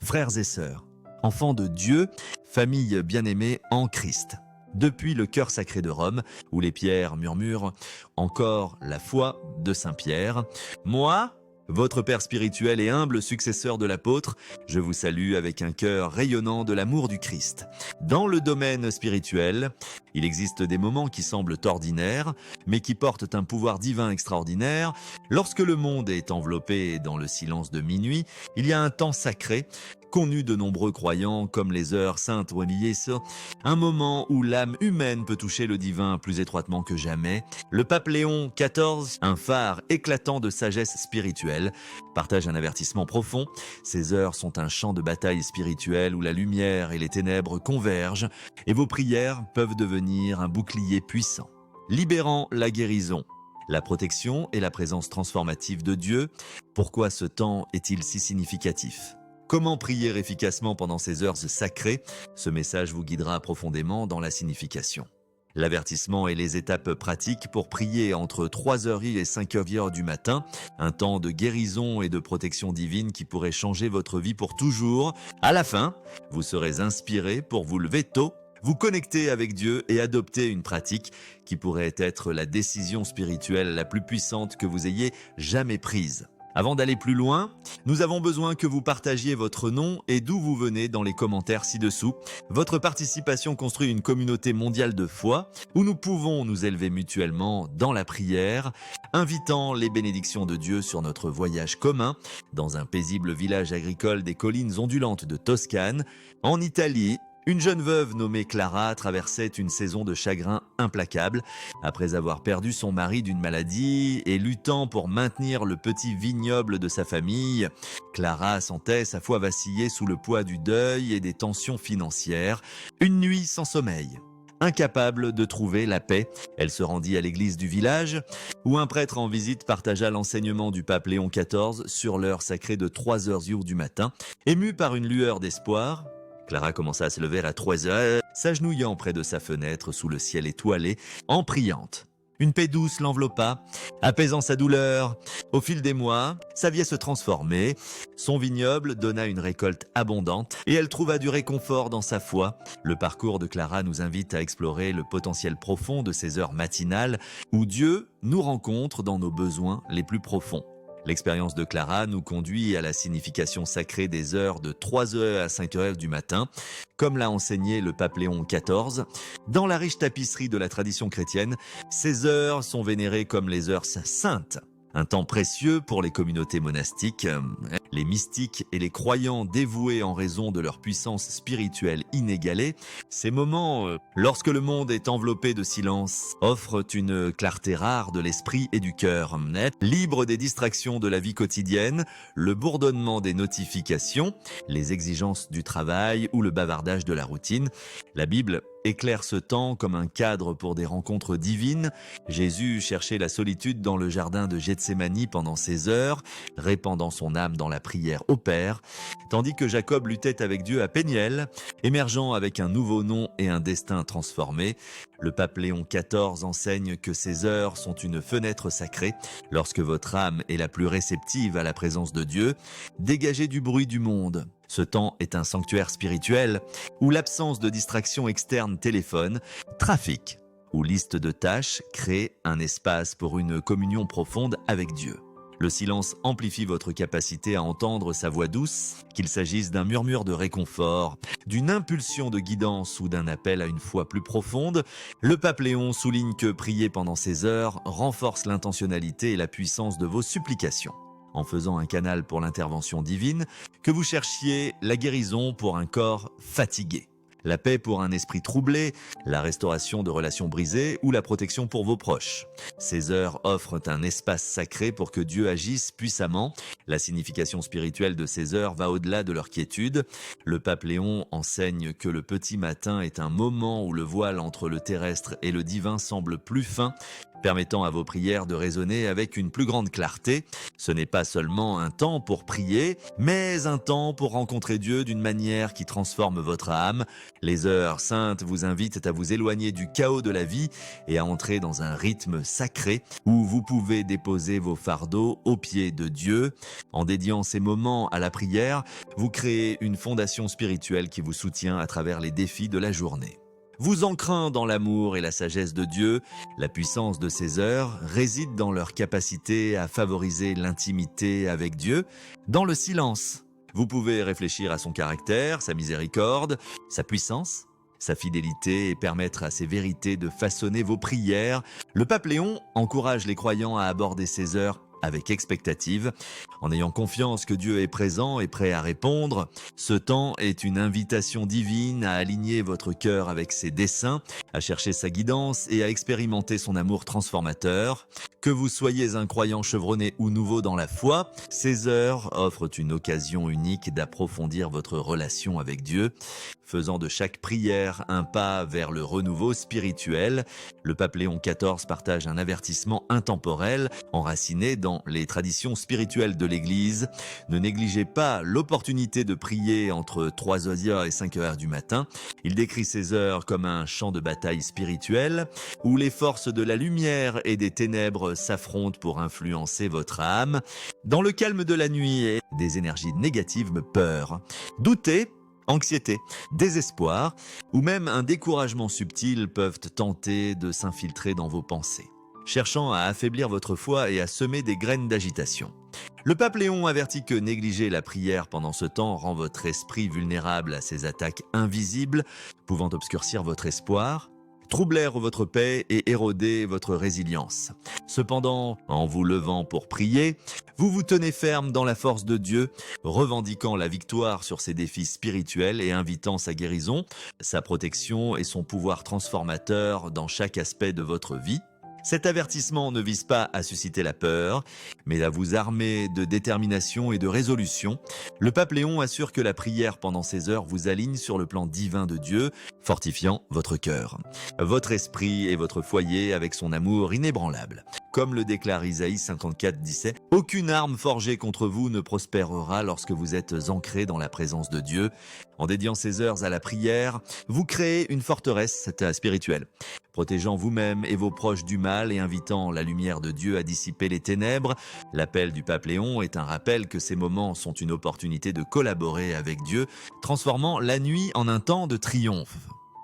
Frères et sœurs, enfants de Dieu, famille bien-aimée en Christ. Depuis le cœur sacré de Rome, où les pierres murmurent encore la foi de Saint Pierre, moi, votre père spirituel et humble successeur de l'apôtre, je vous salue avec un cœur rayonnant de l'amour du Christ. Dans le domaine spirituel, il existe des moments qui semblent ordinaires, mais qui portent un pouvoir divin extraordinaire. Lorsque le monde est enveloppé dans le silence de minuit, il y a un temps sacré, connu de nombreux croyants comme les heures saintes religieuses, un moment où l'âme humaine peut toucher le divin plus étroitement que jamais. Le pape Léon XIV, un phare éclatant de sagesse spirituelle, partage un avertissement profond. Ces heures sont un champ de bataille spirituelle où la lumière et les ténèbres convergent et vos prières peuvent devenir un bouclier puissant, libérant la guérison, la protection et la présence transformative de Dieu. Pourquoi ce temps est-il si significatif ? Comment prier efficacement pendant ces heures sacrées ? Ce message vous guidera profondément dans la signification. L'avertissement et les étapes pratiques pour prier entre 3h et 5h du matin, un temps de guérison et de protection divine qui pourrait changer votre vie pour toujours. À la fin, vous serez inspiré pour vous lever tôt, vous connecter avec Dieu et adopter une pratique qui pourrait être la décision spirituelle la plus puissante que vous ayez jamais prise. Avant d'aller plus loin, nous avons besoin que vous partagiez votre nom et d'où vous venez dans les commentaires ci-dessous. Votre participation construit une communauté mondiale de foi où nous pouvons nous élever mutuellement dans la prière, invitant les bénédictions de Dieu sur notre voyage commun dans un paisible village agricole des collines ondulantes de Toscane, en Italie. Une jeune veuve nommée Clara traversait une saison de chagrin implacable. Après avoir perdu son mari d'une maladie et luttant pour maintenir le petit vignoble de sa famille, Clara sentait sa foi vaciller sous le poids du deuil et des tensions financières. Une nuit sans sommeil. Incapable de trouver la paix, elle se rendit à l'église du village où un prêtre en visite partagea l'enseignement du pape Léon XIV sur l'heure sacrée de 3h du matin. Émue par une lueur d'espoir, Clara commença à se lever à 3h, s'agenouillant près de sa fenêtre sous le ciel étoilé, en priante. Une paix douce l'enveloppa, apaisant sa douleur. Au fil des mois, sa vie se transformait. Son vignoble donna une récolte abondante et elle trouva du réconfort dans sa foi. Le parcours de Clara nous invite à explorer le potentiel profond de ces heures matinales où Dieu nous rencontre dans nos besoins les plus profonds. L'expérience de Clara nous conduit à la signification sacrée des heures de 3h à 5h du matin, comme l'a enseigné le pape Léon XIV. Dans la riche tapisserie de la tradition chrétienne, ces heures sont vénérées comme les heures saintes. Un temps précieux pour les communautés monastiques, les mystiques et les croyants dévoués en raison de leur puissance spirituelle inégalée. Ces moments, lorsque le monde est enveloppé de silence, offrent une clarté rare de l'esprit et du cœur. Libre des distractions de la vie quotidienne, le bourdonnement des notifications, les exigences du travail ou le bavardage de la routine, la Bible éclaire ce temps comme un cadre pour des rencontres divines. Jésus cherchait la solitude dans le jardin de Gethsémani pendant ces heures, répandant son âme dans la prière au Père, tandis que Jacob luttait avec Dieu à Péniel, émergeant avec un nouveau nom et un destin transformé. Le pape Léon XIV enseigne que ces heures sont une fenêtre sacrée. Lorsque votre âme est la plus réceptive à la présence de Dieu, dégagez du bruit du monde. Ce temps est un sanctuaire spirituel où l'absence de distraction externe téléphone, trafic ou liste de tâches crée un espace pour une communion profonde avec Dieu. Le silence amplifie votre capacité à entendre sa voix douce, qu'il s'agisse d'un murmure de réconfort, d'une impulsion de guidance ou d'un appel à une foi plus profonde. Le pape Léon souligne que prier pendant ces heures renforce l'intentionnalité et la puissance de vos supplications, en faisant un canal pour l'intervention divine, que vous cherchiez la guérison pour un corps fatigué, la paix pour un esprit troublé, la restauration de relations brisées ou la protection pour vos proches. Ces heures offrent un espace sacré pour que Dieu agisse puissamment. La signification spirituelle de ces heures va au-delà de leur quiétude. Le pape Léon enseigne que le petit matin est un moment où le voile entre le terrestre et le divin semble plus fin, permettant à vos prières de résonner avec une plus grande clarté. Ce n'est pas seulement un temps pour prier, mais un temps pour rencontrer Dieu d'une manière qui transforme votre âme. Les heures saintes vous invitent à vous éloigner du chaos de la vie et à entrer dans un rythme sacré où vous pouvez déposer vos fardeaux aux pieds de Dieu. En dédiant ces moments à la prière, vous créez une fondation spirituelle qui vous soutient à travers les défis de la journée. Vous ancrant dans l'amour et la sagesse de Dieu, la puissance de ces heures réside dans leur capacité à favoriser l'intimité avec Dieu, dans le silence. Vous pouvez réfléchir à son caractère, sa miséricorde, sa puissance, sa fidélité et permettre à ces vérités de façonner vos prières. Le pape Léon encourage les croyants à aborder ces heures avec expectative, en ayant confiance que Dieu est présent et prêt à répondre. Ce temps est une invitation divine à aligner votre cœur avec ses desseins, à chercher sa guidance et à expérimenter son amour transformateur. Que vous soyez un croyant chevronné ou nouveau dans la foi, ces heures offrent une occasion unique d'approfondir votre relation avec Dieu, faisant de chaque prière un pas vers le renouveau spirituel. Le pape Léon XIV partage un avertissement intemporel enraciné dans les traditions spirituelles de l'Église. Ne négligez pas l'opportunité de prier entre 3h et 5h du matin. Il décrit ces heures comme un champ de bataille spirituel où les forces de la lumière et des ténèbres s'affrontent pour influencer votre âme. Dans le calme de la nuit et des énergies négatives, peur, douter, anxiété, désespoir ou même un découragement subtil peuvent tenter de s'infiltrer dans vos pensées, cherchant à affaiblir votre foi et à semer des graines d'agitation. Le pape Léon avertit que négliger la prière pendant ce temps rend votre esprit vulnérable à ces attaques invisibles, pouvant obscurcir votre espoir, troubler votre paix et éroder votre résilience. Cependant, en vous levant pour prier, vous vous tenez ferme dans la force de Dieu, revendiquant la victoire sur ces défis spirituels et invitant sa guérison, sa protection et son pouvoir transformateur dans chaque aspect de votre vie. Cet avertissement ne vise pas à susciter la peur, mais à vous armer de détermination et de résolution. Le pape Léon assure que la prière pendant ces heures vous aligne sur le plan divin de Dieu, fortifiant votre cœur, votre esprit et votre foyer avec son amour inébranlable. Comme le déclare Isaïe 54, 17, « Aucune arme forgée contre vous ne prospérera lorsque vous êtes ancrés dans la présence de Dieu. » En dédiant ces heures à la prière, vous créez une forteresse spirituelle, protégeant vous-même et vos proches du mal et invitant la lumière de Dieu à dissiper les ténèbres. L'appel du pape Léon est un rappel que ces moments sont une opportunité de collaborer avec Dieu, transformant la nuit en un temps de triomphe,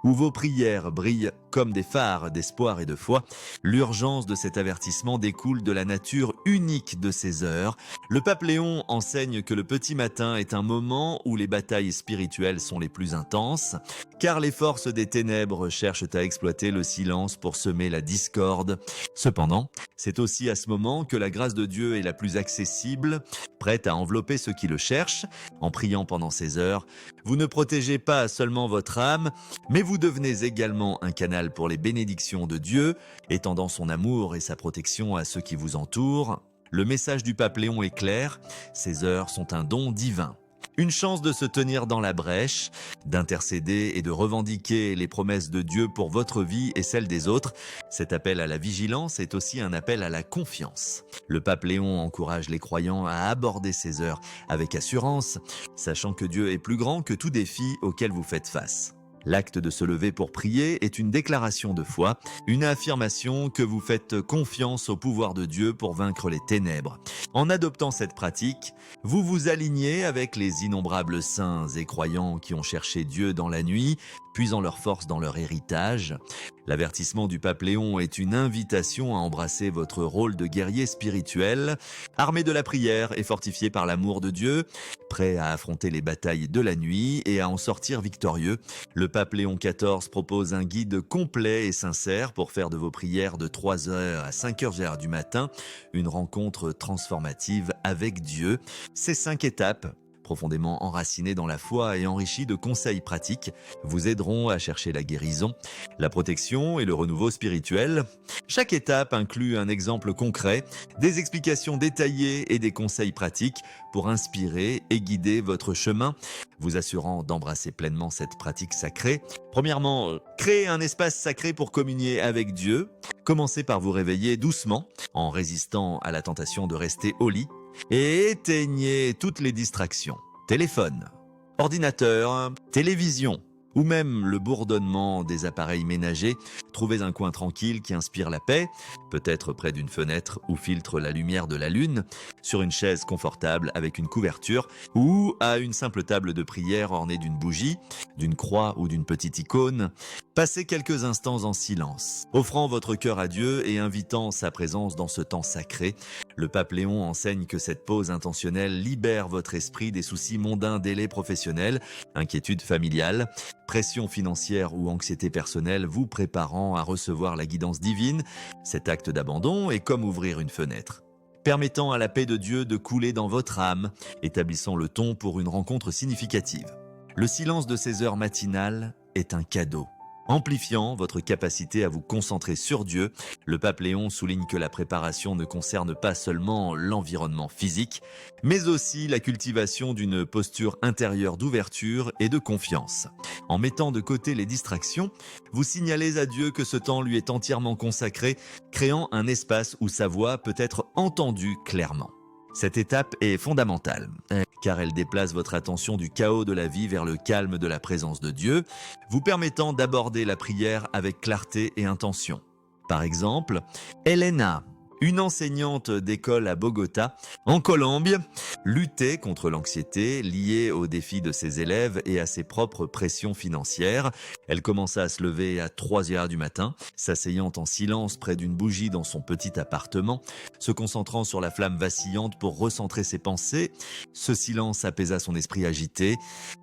où vos prières brillent comme des phares d'espoir et de foi. L'urgence de cet avertissement découle de la nature unique de ces heures. Le pape Léon enseigne que le petit matin est un moment où les batailles spirituelles sont les plus intenses, car les forces des ténèbres cherchent à exploiter le silence pour semer la discorde. Cependant, c'est aussi à ce moment que la grâce de Dieu est la plus accessible, prête à envelopper ceux qui le cherchent. En priant pendant ces heures, vous ne protégez pas seulement votre âme, mais vous devenez également un canal pour les bénédictions de Dieu, étendant son amour et sa protection à ceux qui vous entourent. Le message du pape Léon est clair, ces heures sont un don divin. Une chance de se tenir dans la brèche, d'intercéder et de revendiquer les promesses de Dieu pour votre vie et celle des autres. Cet appel à la vigilance est aussi un appel à la confiance. Le pape Léon encourage les croyants à aborder ces heures avec assurance, sachant que Dieu est plus grand que tout défi auquel vous faites face. L'acte de se lever pour prier est une déclaration de foi, une affirmation que vous faites confiance au pouvoir de Dieu pour vaincre les ténèbres. En adoptant cette pratique, vous vous alignez avec les innombrables saints et croyants qui ont cherché Dieu dans la nuit, puisant leur force dans leur héritage. L'avertissement du pape Léon est une invitation à embrasser votre rôle de guerrier spirituel, armé de la prière et fortifié par l'amour de Dieu, prêt à affronter les batailles de la nuit et à en sortir victorieux. Le pape Léon XIV propose un guide complet et sincère pour faire de vos prières de 3h à 5h du matin une rencontre transformative avec Dieu. Ces 5 étapes profondément enracinés dans la foi et enrichis de conseils pratiques, vous aideront à chercher la guérison, la protection et le renouveau spirituel. Chaque étape inclut un exemple concret, des explications détaillées et des conseils pratiques pour inspirer et guider votre chemin, vous assurant d'embrasser pleinement cette pratique sacrée. Premièrement, créez un espace sacré pour communier avec Dieu. Commencez par vous réveiller doucement en résistant à la tentation de rester au lit et éteignez toutes les distractions. Téléphone, ordinateur, télévision ou même le bourdonnement des appareils ménagers. Trouvez un coin tranquille qui inspire la paix, peut-être près d'une fenêtre où filtre la lumière de la lune, sur une chaise confortable avec une couverture ou à une simple table de prière ornée d'une bougie, d'une croix ou d'une petite icône. Passez quelques instants en silence, offrant votre cœur à Dieu et invitant sa présence dans ce temps sacré. Le pape Léon enseigne que cette pause intentionnelle libère votre esprit des soucis mondains, délais professionnels, inquiétudes familiales, pression financière ou anxiété personnelle vous préparant à recevoir la guidance divine. Cet acte d'abandon est comme ouvrir une fenêtre, permettant à la paix de Dieu de couler dans votre âme, établissant le ton pour une rencontre significative. Le silence de ces heures matinales est un cadeau, amplifiant votre capacité à vous concentrer sur Dieu. Le pape Léon souligne que la préparation ne concerne pas seulement l'environnement physique, mais aussi la cultivation d'une posture intérieure d'ouverture et de confiance. En mettant de côté les distractions, vous signalez à Dieu que ce temps lui est entièrement consacré, créant un espace où sa voix peut être entendue clairement. Cette étape est fondamentale, car elle déplace votre attention du chaos de la vie vers le calme de la présence de Dieu, vous permettant d'aborder la prière avec clarté et intention. Par exemple, Elena, une enseignante d'école à Bogota, en Colombie, luttait contre l'anxiété liée aux défis de ses élèves et à ses propres pressions financières. Elle commença à se lever à 3 heures du matin, s'asseyant en silence près d'une bougie dans son petit appartement, se concentrant sur la flamme vacillante pour recentrer ses pensées. Ce silence apaisa son esprit agité,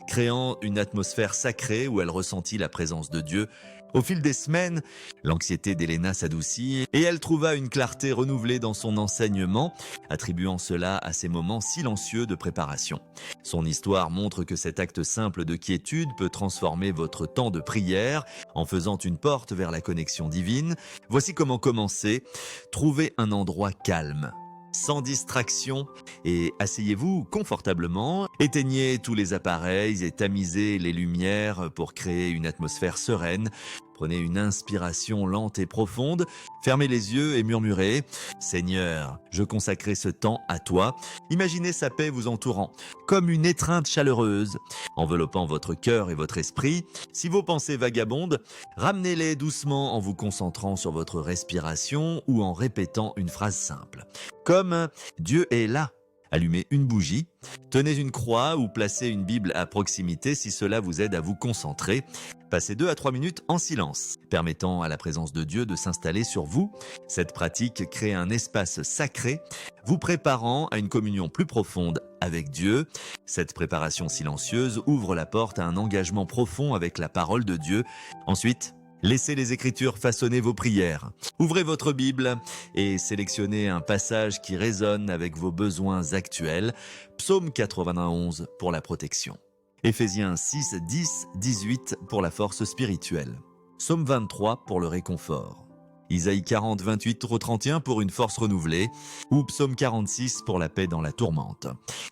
créant une atmosphère sacrée où elle ressentit la présence de Dieu. Au fil des semaines, l'anxiété d'Elena s'adoucit et elle trouva une clarté renouvelée dans son enseignement, attribuant cela à ces moments silencieux de préparation. Son histoire montre que cet acte simple de quiétude peut transformer votre temps de prière en faisant une porte vers la connexion divine. Voici comment commencer. Trouvez un endroit calme, sans distraction, et asseyez-vous confortablement. Éteignez tous les appareils et tamisez les lumières pour créer une atmosphère sereine. Prenez une inspiration lente et profonde, fermez les yeux et murmurez « Seigneur, je consacrerai ce temps à toi ». Imaginez sa paix vous entourant, comme une étreinte chaleureuse, enveloppant votre cœur et votre esprit. Si vos pensées vagabondent, ramenez-les doucement en vous concentrant sur votre respiration ou en répétant une phrase simple, comme « Dieu est là ». Allumez une bougie, tenez une croix ou placez une Bible à proximité si cela vous aide à vous concentrer. Passez 2 à 3 minutes en silence, permettant à la présence de Dieu de s'installer sur vous. Cette pratique crée un espace sacré, vous préparant à une communion plus profonde avec Dieu. Cette préparation silencieuse ouvre la porte à un engagement profond avec la parole de Dieu. Ensuite, laissez les Écritures façonner vos prières. Ouvrez votre Bible et sélectionnez un passage qui résonne avec vos besoins actuels. Psaume 91 pour la protection. Éphésiens 6, 10, 18 pour la force spirituelle. Psaume 23 pour le réconfort. Isaïe 40, 28 au 31 pour une force renouvelée. Ou Psaume 46 pour la paix dans la tourmente.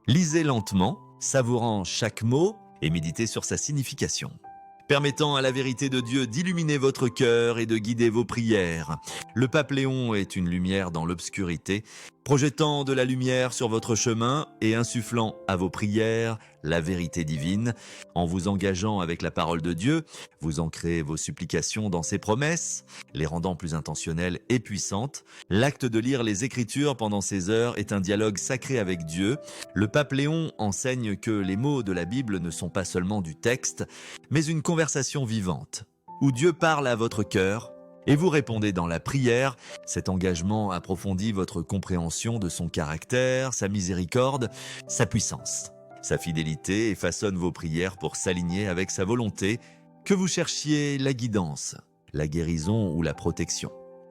Lisez lentement, savourant chaque mot et méditez sur sa signification, permettant à la vérité de Dieu d'illuminer votre cœur et de guider vos prières. Le pape Léon est une lumière dans l'obscurité, projetant de la lumière sur votre chemin et insufflant à vos prières la vérité divine. En vous engageant avec la parole de Dieu, vous ancrez vos supplications dans ses promesses, les rendant plus intentionnelles et puissantes. L'acte de lire les Écritures pendant ces heures est un dialogue sacré avec Dieu. Le pape Léon enseigne que les mots de la Bible ne sont pas seulement du texte, mais une conversation vivante, où Dieu parle à votre cœur et vous répondez dans la prière. Cet engagement approfondit votre compréhension de son caractère, sa miséricorde, sa puissance, sa fidélité et façonne vos prières pour s'aligner avec sa volonté, que vous cherchiez la guidance, la guérison ou la protection.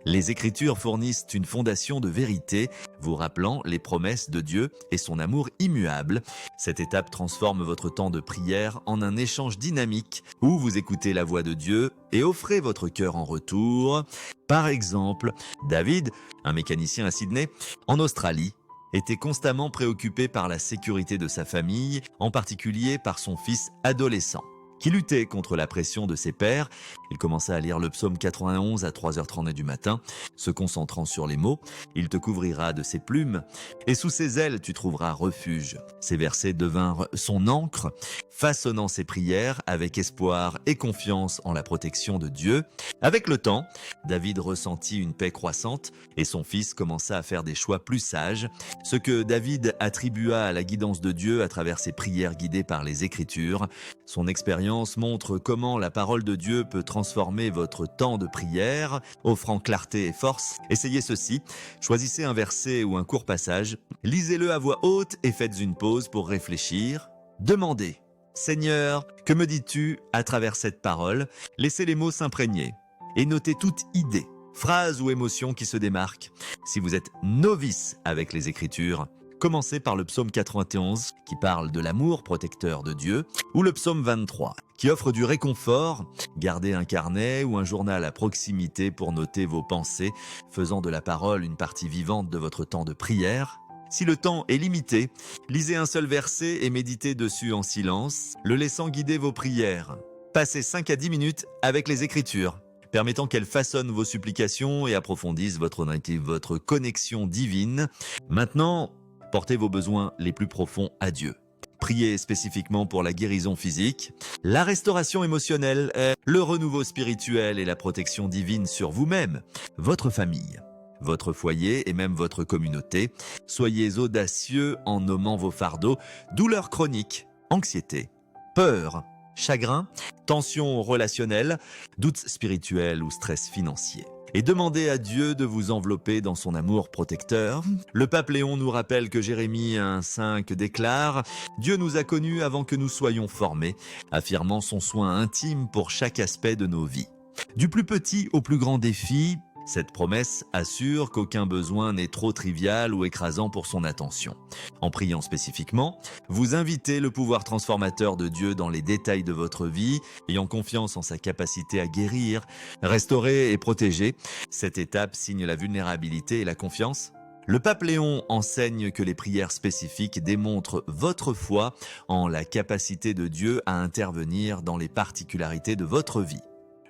Les Écritures fournissent une fondation de vérité, vous rappelant les promesses de Dieu et son amour immuable. Cette étape transforme votre temps de prière en un échange dynamique où vous écoutez la voix de Dieu et offrez votre cœur en retour. Par exemple, David, un mécanicien à Sydney, en Australie, était constamment préoccupé par la sécurité de sa famille, en particulier par son fils adolescent, qui luttait contre la pression de ses pairs. Il commença à lire le psaume 91 à 3h30 du matin, se concentrant sur les mots. Il te couvrira de ses plumes, et sous ses ailes tu trouveras refuge. Ces versets devinrent son encre, façonnant ses prières avec espoir et confiance en la protection de Dieu. Avec le temps, David ressentit une paix croissante, et son fils commença à faire des choix plus sages, ce que David attribua à la guidance de Dieu à travers ses prières guidées par les Écritures. Son expérience montre comment la parole de Dieu peut transformer votre temps de prière, offrant clarté et force. Essayez ceci, choisissez un verset ou un court passage, lisez-le à voix haute et faites une pause pour réfléchir. Demandez, Seigneur, que me dis-tu à travers cette parole? Laissez les mots s'imprégner et notez toute idée, phrase ou émotion qui se démarque. Si vous êtes novice avec les Écritures, commencez par le psaume 91 qui parle de l'amour protecteur de Dieu ou le psaume 23 qui offre du réconfort. Gardez un carnet ou un journal à proximité pour noter vos pensées, faisant de la parole une partie vivante de votre temps de prière. Si le temps est limité, lisez un seul verset et méditez dessus en silence, le laissant guider vos prières. Passez 5 à 10 minutes avec les Écritures, permettant qu'elles façonnent vos supplications et approfondissent votre connexion divine. Maintenant, portez vos besoins les plus profonds à Dieu. Priez spécifiquement pour la guérison physique, la restauration émotionnelle, le renouveau spirituel et la protection divine sur vous-même, votre famille, votre foyer et même votre communauté. Soyez audacieux en nommant vos fardeaux, douleurs chroniques, anxiété, peur, chagrin, tensions relationnelles, doutes spirituels ou stress financier. Et demandez à Dieu de vous envelopper dans son amour protecteur. Le pape Léon nous rappelle que Jérémie 1,5 déclare « Dieu nous a connus avant que nous soyons formés », affirmant son soin intime pour chaque aspect de nos vies. Du plus petit au plus grand défi, cette promesse assure qu'aucun besoin n'est trop trivial ou écrasant pour son attention. En priant spécifiquement, vous invitez le pouvoir transformateur de Dieu dans les détails de votre vie, ayant confiance en sa capacité à guérir, restaurer et protéger. Cette étape signe la vulnérabilité et la confiance. Le pape Léon enseigne que les prières spécifiques démontrent votre foi en la capacité de Dieu à intervenir dans les particularités de votre vie.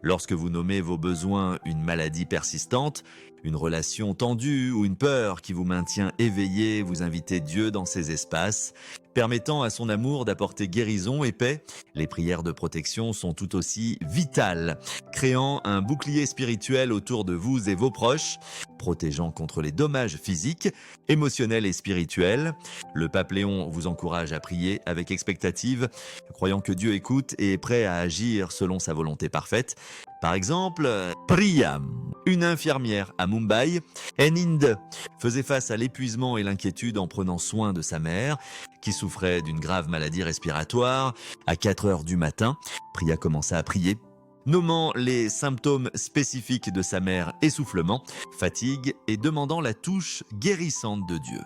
Lorsque vous nommez vos besoins une maladie persistante, une relation tendue ou une peur qui vous maintient éveillé, vous invitez Dieu dans ces espaces, permettant à son amour d'apporter guérison et paix. Les prières de protection sont tout aussi vitales, créant un bouclier spirituel autour de vous et vos proches, protégeant contre les dommages physiques, émotionnels et spirituels. Le pape Léon vous encourage à prier avec expectative, croyant que Dieu écoute et est prêt à agir selon sa volonté parfaite. Par exemple, Priya, une infirmière à Mumbai, Inde, faisait face à l'épuisement et l'inquiétude en prenant soin de sa mère, qui souffrait d'une grave maladie respiratoire. À 4 heures du matin, Priya commença à prier, nommant les symptômes spécifiques de sa mère: essoufflement, fatigue et demandant la touche guérissante de Dieu.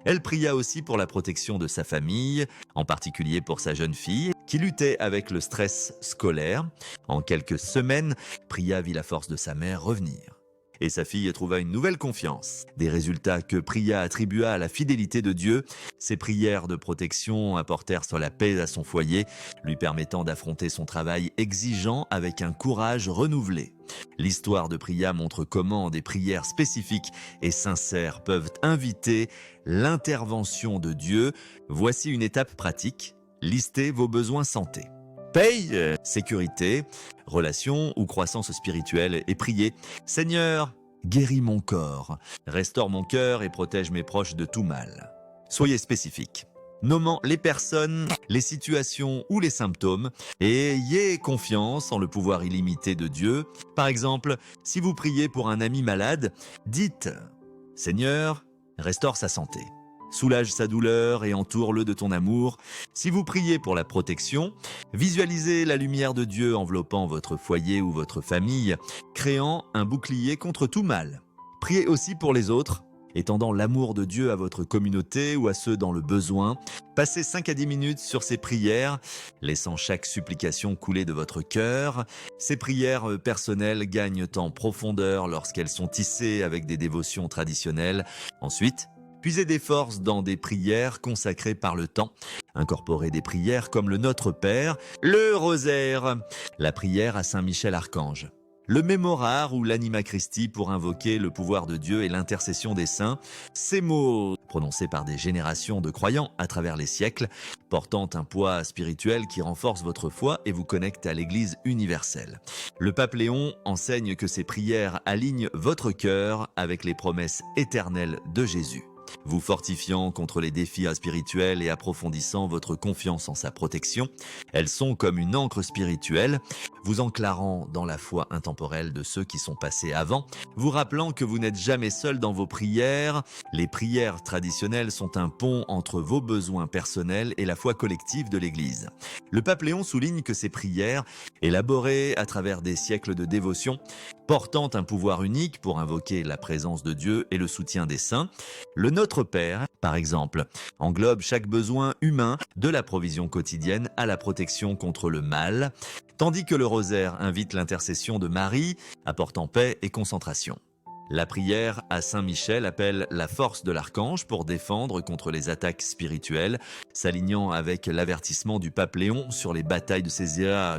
Elle pria aussi pour la protection de sa famille, en particulier pour sa jeune fille, qui luttait avec le stress scolaire. En quelques semaines, Priya vit la force de sa mère revenir. Et sa fille trouva une nouvelle confiance. Des résultats que Priya attribua à la fidélité de Dieu. Ses prières de protection apportèrent sur la paix à son foyer, lui permettant d'affronter son travail exigeant avec un courage renouvelé. L'histoire de Priya montre comment des prières spécifiques et sincères peuvent inviter l'intervention de Dieu. Voici une étape pratique. Listez vos besoins santé. Paye, sécurité, relation ou croissance spirituelle et priez « Seigneur, guéris mon corps, restaure mon cœur et protège mes proches de tout mal ». Soyez spécifique, nommant les personnes, les situations ou les symptômes et ayez confiance en le pouvoir illimité de Dieu. Par exemple, si vous priez pour un ami malade, dites « Seigneur, restaure sa santé ». soulage sa douleur et entoure-le de ton amour. Si vous priez pour la protection, visualisez la lumière de Dieu enveloppant votre foyer ou votre famille, créant un bouclier contre tout mal. Priez aussi pour les autres, étendant l'amour de Dieu à votre communauté ou à ceux dans le besoin. Passez 5 à 10 minutes sur ces prières, laissant chaque supplication couler de votre cœur. Ces prières personnelles gagnent en profondeur lorsqu'elles sont tissées avec des dévotions traditionnelles. Ensuite, puisez des forces dans des prières consacrées par le temps. Incorporez des prières comme le Notre Père, le Rosaire, la prière à Saint Michel Archange, le Mémorare ou l'Anima Christi pour invoquer le pouvoir de Dieu et l'intercession des saints. Ces mots, prononcés par des générations de croyants à travers les siècles, portant un poids spirituel qui renforce votre foi et vous connecte à l'Église universelle. Le pape Léon enseigne que ces prières alignent votre cœur avec les promesses éternelles de Jésus, vous fortifiant contre les défis spirituels et approfondissant votre confiance en sa protection. Elles sont comme une ancre spirituelle, vous ancrant dans la foi intemporelle de ceux qui sont passés avant, vous rappelant que vous n'êtes jamais seul dans vos prières. Les prières traditionnelles sont un pont entre vos besoins personnels et la foi collective de l'Église. Le pape Léon souligne que ces prières, élaborées à travers des siècles de dévotion, portant un pouvoir unique pour invoquer la présence de Dieu et le soutien des saints. Le Notre Père, par exemple, englobe chaque besoin humain, de la provision quotidienne à la protection contre le mal, tandis que le Rosaire invite l'intercession de Marie, apportant paix et concentration. La prière à Saint Michel appelle la force de l'archange pour défendre contre les attaques spirituelles, s'alignant avec l'avertissement du pape Léon sur les batailles de Césaire.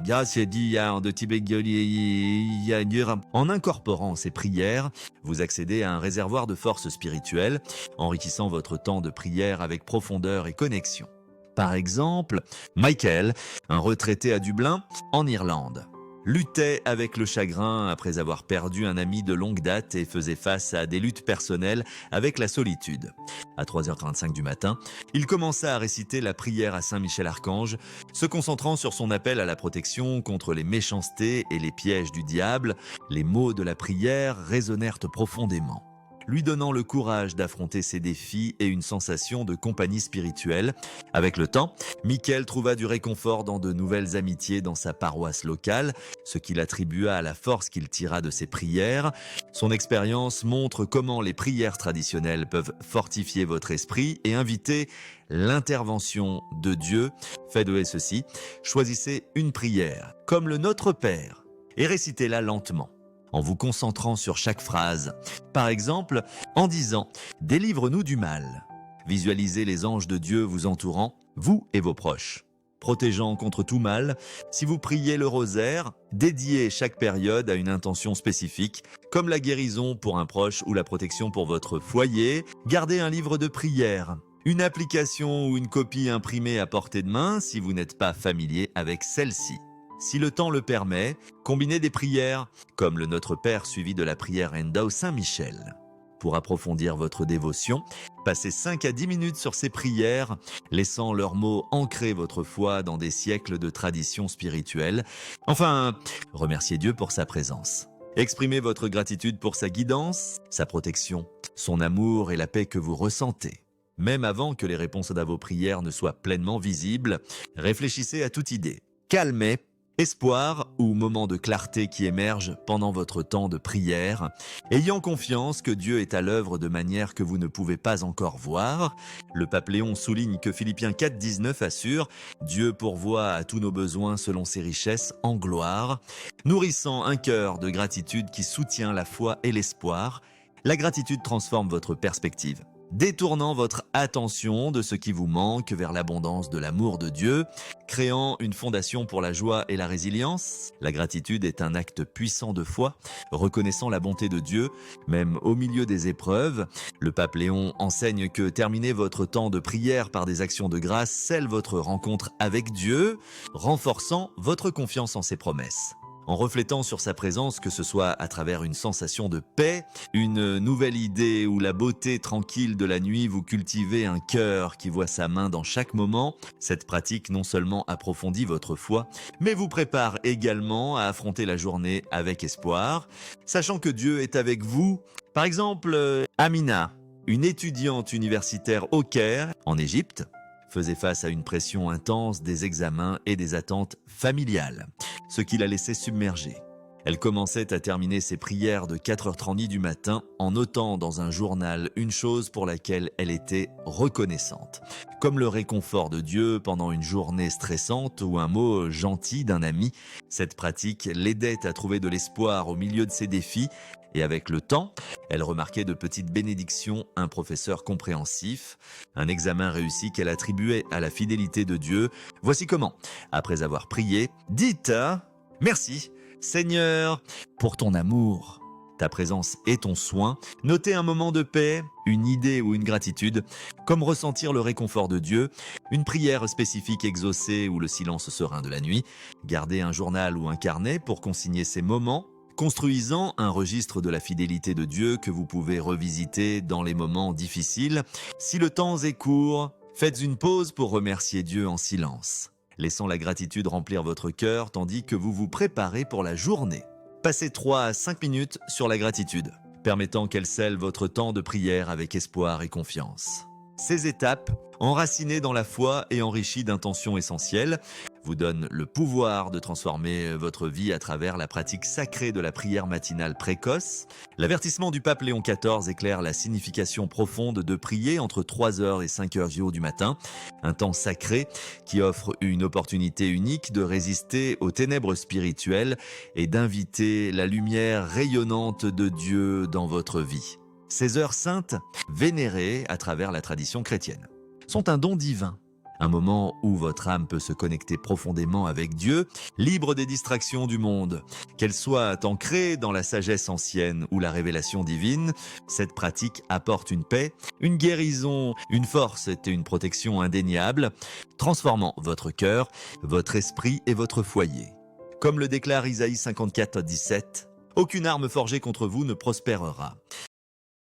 En incorporant ces prières, vous accédez à un réservoir de force spirituelle, enrichissant votre temps de prière avec profondeur et connexion. Par exemple, Michael, un retraité à Dublin, en Irlande, luttait avec le chagrin après avoir perdu un ami de longue date et faisait face à des luttes personnelles avec la solitude. À 3h35 du matin, il commença à réciter la prière à Saint Michel Archange, se concentrant sur son appel à la protection contre les méchancetés et les pièges du diable. Les mots de la prière résonnèrent profondément, lui donnant le courage d'affronter ses défis et une sensation de compagnie spirituelle. Avec le temps, Michael trouva du réconfort dans de nouvelles amitiés dans sa paroisse locale, ce qu'il attribua à la force qu'il tira de ses prières. Son expérience montre comment les prières traditionnelles peuvent fortifier votre esprit et inviter l'intervention de Dieu. Faites ceci, choisissez une prière, comme le Notre Père, et récitez-la lentement, en vous concentrant sur chaque phrase. Par exemple, en disant « Délivre-nous du mal ». Visualisez les anges de Dieu vous entourant, vous et vos proches, protégeant contre tout mal. Si vous priez le rosaire, dédiez chaque période à une intention spécifique, comme la guérison pour un proche ou la protection pour votre foyer. Gardez un livre de prière, une application ou une copie imprimée à portée de main si vous n'êtes pas familier avec celle-ci. Si le temps le permet, combinez des prières, comme le Notre Père suivi de la prière Endao Saint Michel. Pour approfondir votre dévotion, passez 5 à 10 minutes sur ces prières, laissant leurs mots ancrer votre foi dans des siècles de tradition spirituelle. Enfin, remerciez Dieu pour sa présence. Exprimez votre gratitude pour sa guidance, sa protection, son amour et la paix que vous ressentez. Même avant que les réponses à vos prières ne soient pleinement visibles, réfléchissez à toute idée, calmez, espoir ou moment de clarté qui émerge pendant votre temps de prière, ayant confiance que Dieu est à l'œuvre de manière que vous ne pouvez pas encore voir. Le pape Léon souligne que Philippiens 4,19 assure « Dieu pourvoit à tous nos besoins selon ses richesses en gloire », nourrissant un cœur de gratitude qui soutient la foi et l'espoir. La gratitude transforme votre perspective, détournant votre attention de ce qui vous manque vers l'abondance de l'amour de Dieu, créant une fondation pour la joie et la résilience. La gratitude est un acte puissant de foi, reconnaissant la bonté de Dieu, même au milieu des épreuves. Le pape Léon enseigne que terminer votre temps de prière par des actions de grâce scelle votre rencontre avec Dieu, renforçant votre confiance en ses promesses. En reflétant sur sa présence, que ce soit à travers une sensation de paix, une nouvelle idée ou la beauté tranquille de la nuit, vous cultivez un cœur qui voit sa main dans chaque moment. Cette pratique non seulement approfondit votre foi, mais vous prépare également à affronter la journée avec espoir, sachant que Dieu est avec vous. Par exemple, Amina, Une étudiante universitaire au Caire, en Égypte, faisait face à une pression intense des examens et des attentes familiales, ce qui la laissait submergée. Elle commençait à terminer ses prières de 4h30 du matin en notant dans un journal une chose pour laquelle elle était reconnaissante, comme le réconfort de Dieu pendant une journée stressante ou un mot gentil d'un ami. Cette pratique l'aidait à trouver de l'espoir au milieu de ses défis et avec le temps, elle remarquait de petites bénédictions, un professeur compréhensif, un examen réussi qu'elle attribuait à la fidélité de Dieu. Voici comment, après avoir prié, dites « Merci ». Seigneur, pour ton amour, ta présence et ton soin, notez un moment de paix, une idée ou une gratitude, comme ressentir le réconfort de Dieu, une prière spécifique exaucée ou le silence serein de la nuit, gardez un journal ou un carnet pour consigner ces moments, construisant un registre de la fidélité de Dieu que vous pouvez revisiter dans les moments difficiles. Si le temps est court, faites une pause pour remercier Dieu en silence. Laissant la gratitude remplir votre cœur tandis que vous vous préparez pour la journée. Passez 3 à 5 minutes sur la gratitude, permettant qu'elle scelle votre temps de prière avec espoir et confiance. Ces étapes, enracinées dans la foi et enrichies d'intentions essentielles, vous donnent le pouvoir de transformer votre vie à travers la pratique sacrée de la prière matinale précoce. L'avertissement du pape Léon XIV éclaire la signification profonde de prier entre 3h et 5h du matin, un temps sacré qui offre une opportunité unique de résister aux ténèbres spirituelles et d'inviter la lumière rayonnante de Dieu dans votre vie. Ces heures saintes, vénérées à travers la tradition chrétienne, sont un don divin. Un moment où votre âme peut se connecter profondément avec Dieu, libre des distractions du monde. Qu'elle soit ancrée dans la sagesse ancienne ou la révélation divine, cette pratique apporte une paix, une guérison, une force et une protection indéniables, transformant votre cœur, votre esprit et votre foyer. Comme le déclare Isaïe 54, 17, « Aucune arme forgée contre vous ne prospérera.